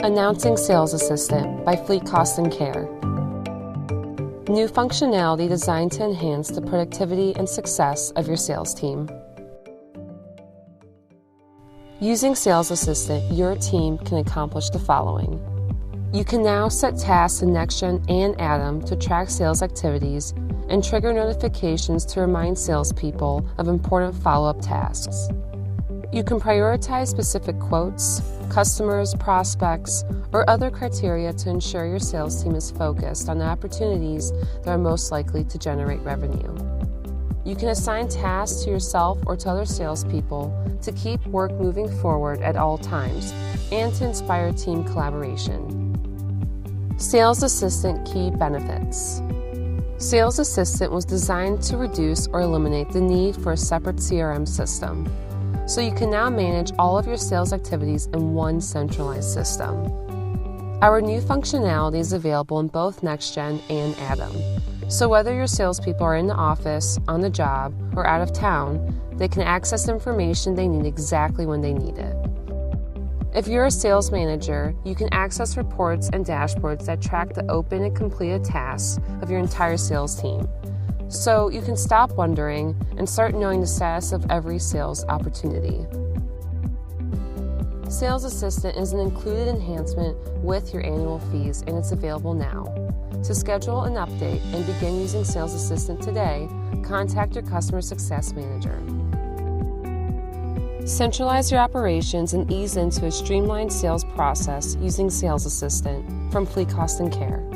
Announcing Sales Assistant by Fleet Cost and Care. New functionality designed to enhance the productivity and success of your sales team. Using Sales Assistant, your team can accomplish the following. You can now set tasks in NextGen and Atom to track sales activities and trigger notifications to remind salespeople of important follow-up tasks. You can prioritize specific quotes, customers, prospects, or other criteria to ensure your sales team is focused on the opportunities that are most likely to generate revenue. You can assign tasks to yourself or to other salespeople to keep work moving forward at all times and to inspire team collaboration. Sales Assistant Key Benefits. Sales Assistant was designed to reduce or eliminate the need for a separate CRM system, so you can now manage all of your sales activities in one centralized system. Our new functionality is available in both NextGen and Atom, so whether your salespeople are in the office, on the job, or out of town, they can access information they need exactly when they need it. If you're a sales manager, you can access reports and dashboards that track the open and completed tasks of your entire sales team, so you can stop wondering and start knowing the status of every sales opportunity. Sales Assistant is an included enhancement with your annual fees, and it's available now. To schedule an update and begin using Sales Assistant today, contact your customer success manager. Centralize your operations and ease into a streamlined sales process using Sales Assistant from Fleet Cost and Care.